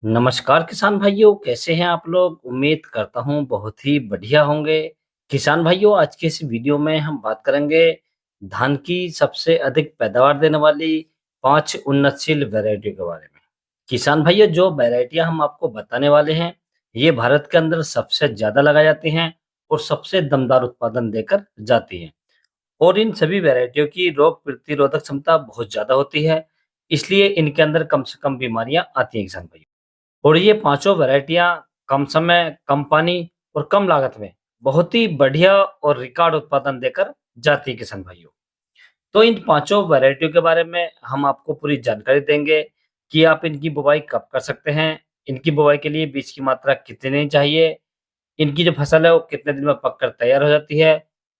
नमस्कार किसान भाइयों, कैसे हैं आप लोग? उम्मीद करता हूँ बहुत ही बढ़िया होंगे। किसान भाइयों, आज के इस वीडियो में हम बात करेंगे धान की सबसे अधिक पैदावार देने वाली 5 उन्नतशील वैरायटियों के बारे में। किसान भाइयों, जो वैरायटियां हम आपको बताने वाले हैं, ये भारत के अंदर सबसे ज़्यादा लगाई जाती हैं और सबसे दमदार उत्पादन देकर जाती हैं। और इन सभी वैरायटियों की रोग प्रतिरोधक क्षमता बहुत ज़्यादा होती है, इसलिए इनके अंदर कम से कम बीमारियां आती हैं किसान भाइयों। और ये पाँचों वैरायटियाँ कम समय, कम पानी और कम लागत में बहुत ही बढ़िया और रिकॉर्ड उत्पादन देकर जाती है किसान भाइयों। तो इन पाँचों वैरायटियों के बारे में हम आपको पूरी जानकारी देंगे कि आप इनकी बुवाई कब कर सकते हैं, इनकी बुवाई के लिए बीज की मात्रा कितनी लेनी चाहिए, इनकी जो फसल है वो कितने दिन में पककर तैयार हो जाती है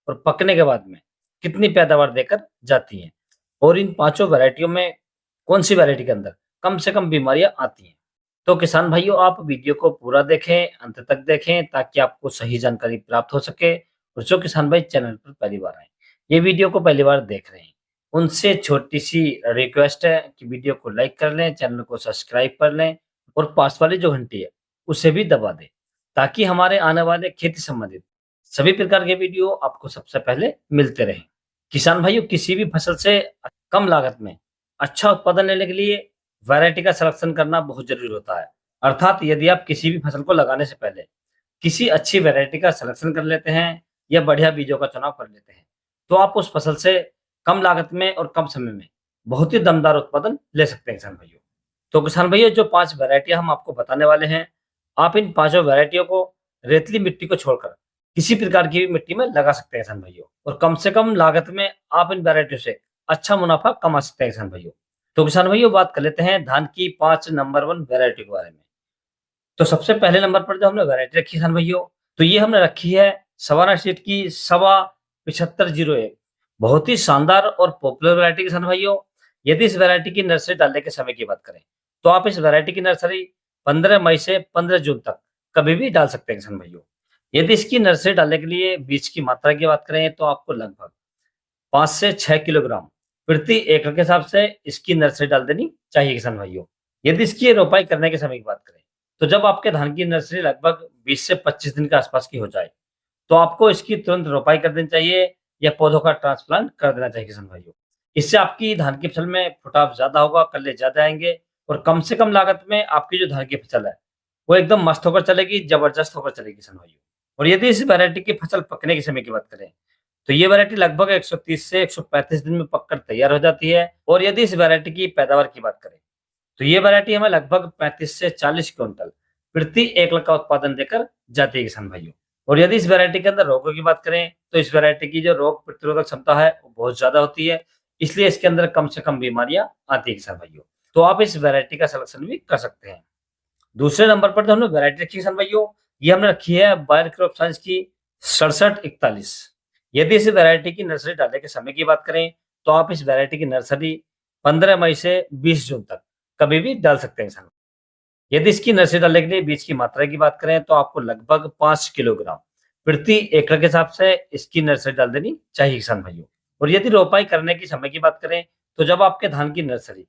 और पकने के बाद में कितनी पैदावार देकर जाती है और इन पाँचों वैरायटियों में कौन-सी वैरायटी के अंदर कम से कम बीमारियाँ आती हैं। तो किसान भाइयों, आप वीडियो को पूरा देखें, अंत तक देखें ताकि आपको सही जानकारी प्राप्त हो सके। और जो किसान भाई चैनल पर पहली बार आए, ये वीडियो को पहली बार देख रहे हैं, उनसे छोटी-सी रिक्वेस्ट है कि वीडियो को लाइक कर लें, चैनल को सब्सक्राइब कर लें और पास वाली जो घंटी है, उसे भी दबा दें, ताकि हमारे आने वाले खेती संबंधित सभी प्रकार के वीडियो आपको सबसे पहले मिलते रहें। किसान भाइयों, किसी भी फसल से कम लागत में अच्छा उत्पादन लेने के लिए वैरायटी का सिलेक्शन करना बहुत ज़रूरी होता है। अर्थात यदि आप किसी भी फसल को लगाने से पहले किसी अच्छी वैरायटी का सिलेक्शन कर लेते हैं या बढ़िया बीजों का चुनाव कर लेते हैं, तो आप उस फसल से कम लागत में और कम समय में बहुत ही दमदार उत्पादन ले सकते हैं किसान भाइयों। तो किसान भैया, जो 5 वैरायटियाँ हम आपको बताने वाले हैं, आप इन पाँचों वैरायटियों को रेतीली मिट्टी को छोड़कर किसी प्रकार की भी मिट्टी में लगा सकते हैं किसान भाइयों और कम से कम लागत में आप इन वैरायटियों से अच्छा मुनाफा कमा सकते हैं किसान भाइयों। तो किसान भाइयों, बात कर लेते हैं धान की 5 नंबर 1 वैरायटी के बारे में। तो सबसे पहले नंबर पर जो हमने वैरायटी रखी है किसान भाइयों, तो ये हमने रखी है सवाना सीड की सवा 7501। बहुत ही शानदार और पॉपुलर वैरायटी किसान भाइयों। यदि इस वैरायटी की नर्सरी डालने के समय की बात करें, तो आप इस वैरायटी की नर्सरी 15 मई से 15 जून तक कभी भी डाल सकते हैं किसान भाइयों। यदि इसकी नर्सरी डालने के लिए बीज की मात्रा की बात करें, तो आपको लगभग 5 से 6 किलोग्राम प्रति एकड़ के हिसाब से इसकी नर्सरी डाल देनी चाहिए किसान भाइयों। यदि इसकी रोपाई करने के समय की बात करें, तो जब आपके धान की नर्सरी लगभग 20 से 25 दिन के आसपास की हो जाए, तो आपको इसकी तुरंत रोपाई कर देनी चाहिए या पौधों का ट्रांसप्लांट कर देना चाहिए किसान भाइयों। इससे आपकी धान की फसल में फुटाव ज़्यादा होगा, कल्ले ज़्यादा आएँगे और कम से कम लागत में आपकी जो धान की फसल है, वो एकदम मस्त होकर चलेगी, ज़बरदस्त होकर चलेगी किसान भाइयों। और यदि इस वैरायटी की फसल पकने के समय की बात करें, तो ये वैरायटी लगभग 130 से 135 दिन में पककर तैयार हो जाती है। और यदि इस वैरायटी की पैदावार की बात करें, तो ये वैरायटी हमें लगभग 35 से 40 क्विंटल प्रति एकड़ का उत्पादन देकर जाती है किसान भाइयों। और यदि इस वैरायटी के अंदर रोगों की बात करें, तो इस वैरायटी की जो रोग प्रतिरोधक क्षमता है वो बहुत ज्यादा होती है, इसलिए इसके अंदर कम से कम बीमारियां आती है किसान भाइयों। तो आप इस वैरायटी का सिलेक्शन भी कर सकते हैं। दूसरे नंबर पर जो हमने वैरायटी रखी है किसान भाइयों, ये हमने रखी है बायर क्रॉप साइंस की 6741। यदि इस वैरायटी की नर्सरी डालने के समय की बात करें, तो आप इस वैरायटी की नर्सरी 15 मई से 20 जून तक कभी भी डाल सकते हैं किसान। यदि इसकी नर्सरी डालने के लिए बीज की मात्रा की बात करें, तो आपको लगभग 5 किलोग्राम प्रति एकड़ के हिसाब से इसकी नर्सरी डाल देनी चाहिए किसान भाइयों। और यदि रोपाई करने की समय की बात करें, तो जब आपके धान की नर्सरी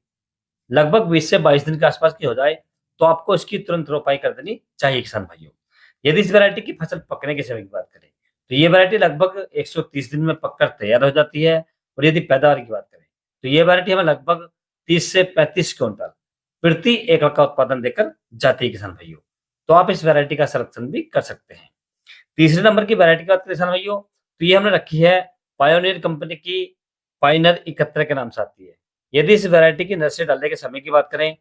लगभग 20 से 22 दिन के आसपास की हो जाए, तो आपको इसकी तुरंत रोपाई कर देनी चाहिए किसान भाइयों। यदि इस वैरायटी की फसल पकने के समय की बात करें, तो ये वैरायटी लगभग 130 दिन में पककर तैयार हो जाती है। और यदि पैदावार की बात करें, तो ये वैरायटी हमें लगभग 30 से 35 क्विंटल प्रति एकड़ का उत्पादन देकर जाती है किसान भाइयों। तो आप इस वैरायटी का संरक्षण भी कर सकते हैं। तीसरे नंबर की वैरायटी की बात करें किसान भाइयों, तो ये हमने रखी है पायोनियर कंपनी की पाइनर 71 के नाम से आती है। यदि इस वैरायटी की नर्सरी डालने के समय की बात करें,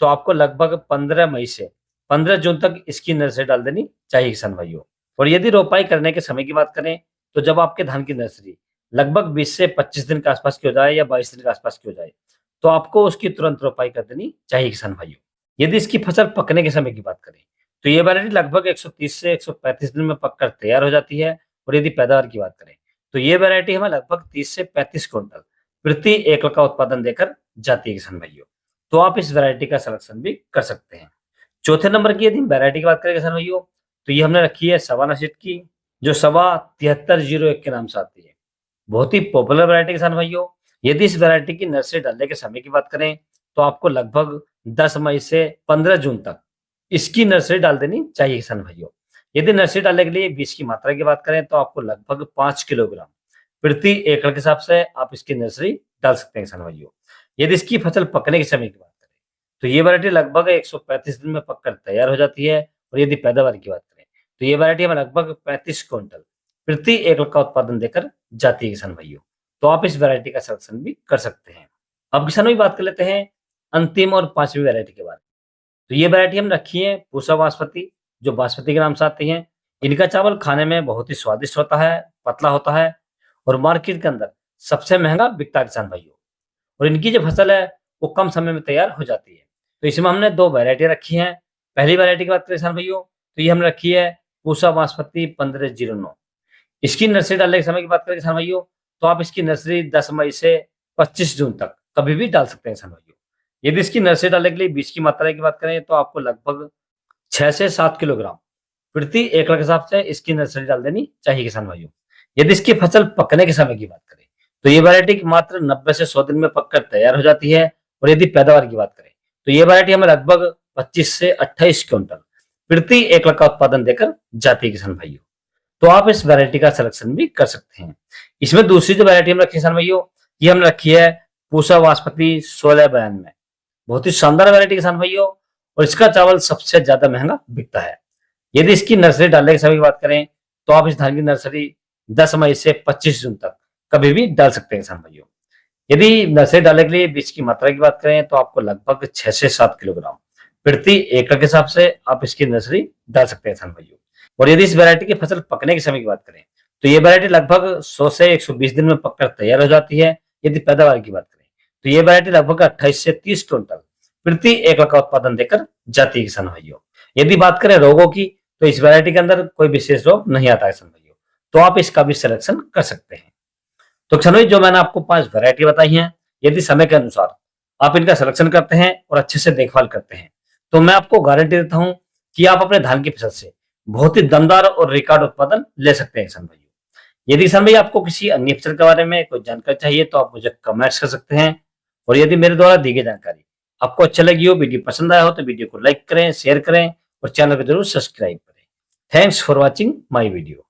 तो आपको लगभग 15 मई से 15 जून तक इसकी नर्सरी डाल देनी चाहिए किसान भाइयों। और यदि रोपाई करने के समय की बात करें, तो जब आपके धान की नर्सरी लगभग 20 से 25 दिन के आसपास की हो जाए या 22 दिन के आसपास की हो जाए, तो आपको उसकी तुरंत रोपाई कर देनी चाहिए किसान भाइयों। यदि इसकी फसल पकने के समय की बात करें, तो ये वैरायटी लगभग 130 से 135 दिन में पककर तैयार हो जाती है। और यदि पैदावार की बात करें, तो ये वैरायटी हमें लगभग 30 से 35 क्विंटल प्रति एकड़ का उत्पादन देकर जाती है किसान भाइयों। तो आप इस वैरायटी का सिलेक्शन भी कर सकते हैं। चौथे नंबर की यदि वैरायटी की बात करें किसान भाइयों, तो ये हमने रखी है सवाना सीड की, जो सवा 7301 के नाम से आती है। बहुत ही पॉपुलर वैरायटी किसान भाइयों। यदि इस वैरायटी की नर्सरी डालने के समय की बात करें, तो आपको लगभग 10 मई से 15 जून तक इसकी नर्सरी डाल देनी चाहिए किसान भाइयों। यदि नर्सरी डालने के लिए बीज की मात्रा की बात करें तो आपको लगभग 5 किलोग्राम प्रति एकड़ के हिसाब से आप इसकी नर्सरी डाल सकते हैं किसान भाइयों। यदि इसकी फसल पकने के समय की बात करें तो ये वैरायटी लगभग 135 दिन में पककर तैयार हो जाती है। और यदि पैदावार की बात करें तो ये वैरायटी हमें लगभग 35 क्विंटल प्रति एकड़ का उत्पादन देकर जाती है किसान भाइयों। तो आप इस वैरायटी का सिलेक्शन भी कर सकते हैं। अब किसानों की बात कर लेते हैं अंतिम और पांचवी वैरायटी के बारे में। तो ये वैरायटी हम रखी है पूसा बासमती, जो बासमती के नाम से आती है। इनका चावल खाने में बहुत ही स्वादिष्ट होता है, पतला होता है और मार्केट के अंदर सबसे महंगा बिकता है किसान भाइयों। और इनकी जो फसल है वो कम समय में तैयार हो जाती है। तो इसमें हमने 2 वैरायटी रखी हैं। पहली वैरायटी की बात करें किसान भाइयों तो ये हमने रखी है पूसा बासमती 1509। इसकी नर्सरी डालने के समय की बात करें किसान भाइयों तो आप इसकी नर्सरी 10 मई से 25 जून तक कभी भी डाल सकते हैं किसान भाइयों। यदि इसकी नर्सरी डालने के लिए बीज की मात्रा की बात करें तो आपको लगभग 6 से 7 किलोग्राम प्रति एकड़ के हिसाब से इसकी नर्सरी डाल देनी चाहिए किसान भाइयों। यदि इसकी फसल पकने के समय की बात करें तो ये वैरायटी मात्र 90 से 100 दिन में पककर तैयार हो जाती है। और यदि पैदावार की बात करें तो ये वैरायटी हमें लगभग 25 से 28 क्विंटल प्रति एकड़ का उत्पादन देकर जाती है किसान भाइयों। तो आप इस वैरायटी का सिलेक्शन भी कर सकते हैं। इसमें दूसरी जो वैरायटी हम रखी है किसान भाइयों ये हमने रखी है पूसा बासमती 1692। बहुत ही शानदार वैरायटी किसान भाइयों और इसका चावल सबसे ज्यादा महंगा बिकता है। यदि इसकी नर्सरी डालने के समय की बात करें तो आप इस धान की नर्सरी 10 मई से 25 जून तक कभी भी डाल सकते हैं किसान भाइयों। यदि नर्सरी डालने के लिए बीज की मात्रा की बात करें तो आपको लगभग 6 से 7 किलोग्राम प्रति एकड़ के हिसाब से आप इसकी नर्सरी डाल सकते हैं किसान भाइयों। और यदि इस वैरायटी की फसल पकने के समय की बात करें तो ये वैरायटी लगभग 100 से 120 दिन में पककर तैयार हो जाती है। यदि पैदावार की बात करें तो ये वैरायटी लगभग 28 से 30 क्विंटल प्रति एकड़ का उत्पादन देकर जाती है किसान भाइयों। यदि बात करें रोगों की तो इस वैरायटी के अंदर कोई विशेष रोग नहीं आता है किसान भाइयों। तो आप इसका भी सिलेक्शन कर सकते हैं। तो किसान भाई जो मैंने आपको 5 वैरायटी बताई हैं, यदि समय के अनुसार आप इनका सिलेक्शन करते हैं और अच्छे से देखभाल करते हैं तो मैं आपको गारंटी देता हूं कि आप अपने धान की फसल से बहुत ही दमदार और रिकॉर्ड उत्पादन ले सकते हैं किसान भाइयों। यदि किसान भाई आपको किसी अन्य फसल के बारे में कोई जानकारी चाहिए तो आप मुझे कमेंट्स कर सकते हैं। और यदि मेरे द्वारा दी गई जानकारी आपको अच्छा लगी हो, वीडियो पसंद आया हो तो वीडियो को लाइक करें, शेयर करें और चैनल को जरूर सब्सक्राइब करें। Thanks for watching my video.